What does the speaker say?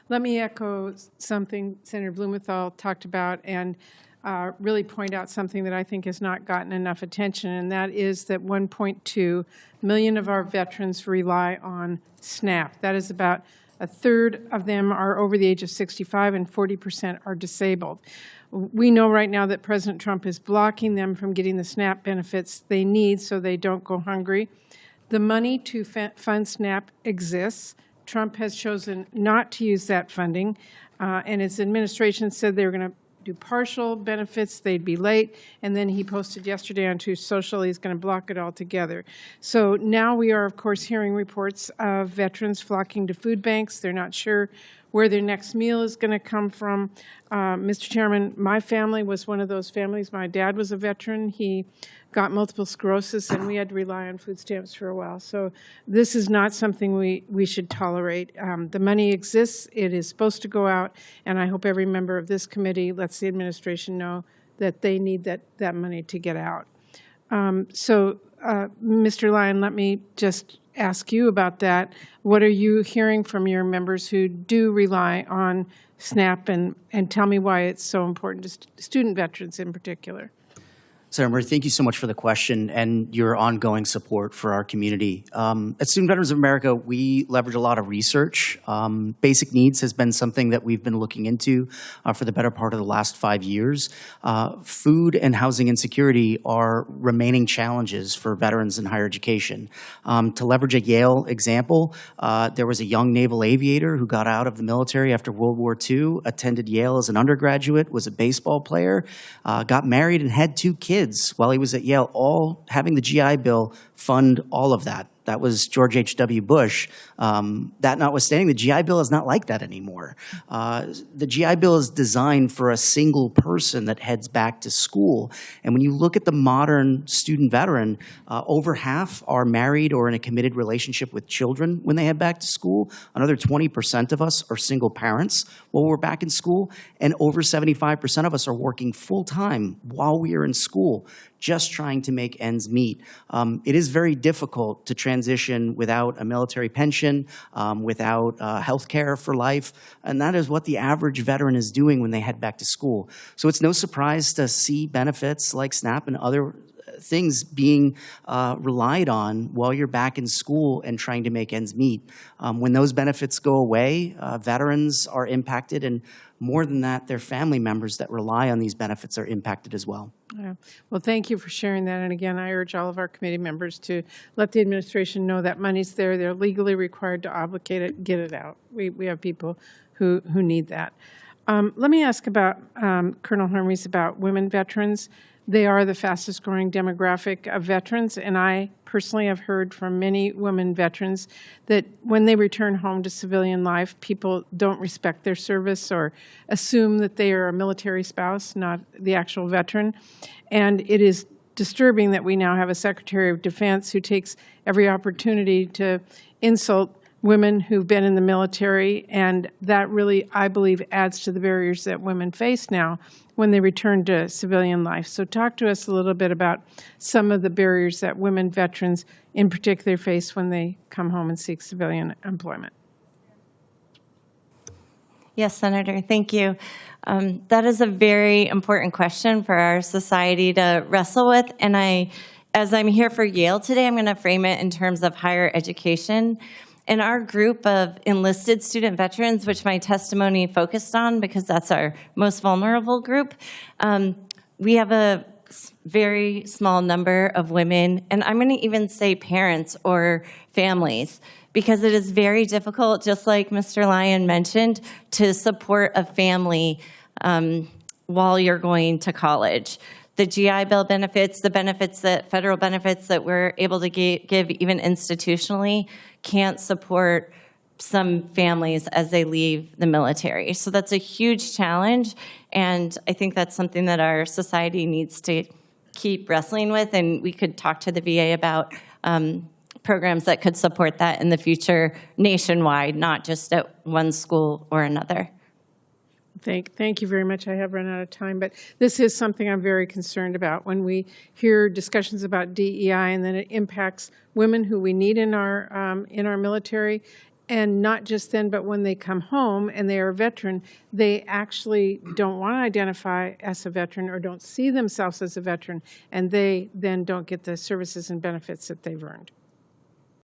Let me echo something Senator Blumenthal talked about and really point out something that I think has not gotten enough attention, and that is that 1.2 million of our veterans rely on SNAP. That is about a third of them are over the age of 65 and 40% are disabled. We know right now that President Trump is blocking them from getting the SNAP benefits they need so they don't go hungry. The money to fund SNAP exists. Trump has chosen not to use that funding, and his administration said they were going to do partial benefits, they'd be late, and then he posted yesterday on Truth Social he's going to block it altogether. So now we are, of course, hearing reports of veterans flocking to food banks. They're not sure where their next meal is going to come from. Mr. Chairman, my family was one of those families. My dad was a veteran. He got multiple sclerosis, and we had to rely on food stamps for a while. So this is not something we should tolerate. The money exists. It is supposed to go out, and I hope every member of this committee lets the administration know that they need that money to get out. Mr. Lyon, let me just ask you about that. What are you hearing from your members who do rely on SNAP, and tell me why it's so important to student veterans in particular? Senator Murray, thank you so much for the question and your ongoing support for our community. At Student Veterans of America, we leverage a lot of research. Basic needs has been something that we've been looking into for the better part of the last 5 years. Food and housing insecurity are remaining challenges for veterans in higher education. To leverage a Yale example, there was a young naval aviator who got out of the military after World War II, attended Yale as an undergraduate, was a baseball player, got married and had 2 kids while he was at Yale, all having the GI Bill fund all of that. That was George H.W. Bush. That notwithstanding, the GI Bill is not like that anymore. The GI Bill is designed for a single person that heads back to school. And when you look at the modern student veteran, over half are married or in a committed relationship with children when they head back to school. Another 20% of us are single parents while we're back in school. And over 75% of us are working full-time while we are in school, just trying to make ends meet. It is very difficult to transition without a military pension, without health care for life, and that is what the average veteran is doing when they head back to school. So it's no surprise to see benefits like SNAP and other things being relied on while you're back in school and trying to make ends meet. When those benefits go away, veterans are impacted, and more than that, their family members that rely on these benefits are impacted as well. Yeah. Well, thank you for sharing that. And again, I urge all of our committee members to let the administration know that money's there. They're legally required to obligate it, get it out. We have people who need that. Let me ask about Colonel Hermes about women veterans. They are the fastest growing demographic of veterans, and I personally have heard from many women veterans that when they return home to civilian life, people don't respect their service or assume that they are a military spouse, not the actual veteran. And it is disturbing that we now have a Secretary of Defense who takes every opportunity to insult women who've been in the military, and that really, I believe, adds to the barriers that women face now when they return to civilian life. So talk to us a little bit about some of the barriers that women veterans in particular face when they come home and seek civilian employment. Yes, Senator, thank you. That is a very important question for our society to wrestle with, and as I'm here for Yale today, I'm going to frame it in terms of higher education. In our group of enlisted student veterans, which my testimony focused on because that's our most vulnerable group, we have a very small number of women, and I'm going to even say parents or families, because it is very difficult, just like Mr. Lyon mentioned, to support a family while you're going to college. The GI Bill benefits, the benefits that federal benefits that we're able to give even institutionally can't support some families as they leave the military. So that's a huge challenge, and I think that's something that our society needs to keep wrestling with, and we could talk to the VA about programs that could support that in the future nationwide, not just at one school or another. Thank you very much. I have run out of time, but this is something I'm very concerned about. When we hear discussions about DEI and then it impacts women who we need in our military, And not just then, but when they come home and they are a veteran, they actually don't want to identify as a veteran or don't see themselves as a veteran, and they then don't get the services and benefits that they've earned.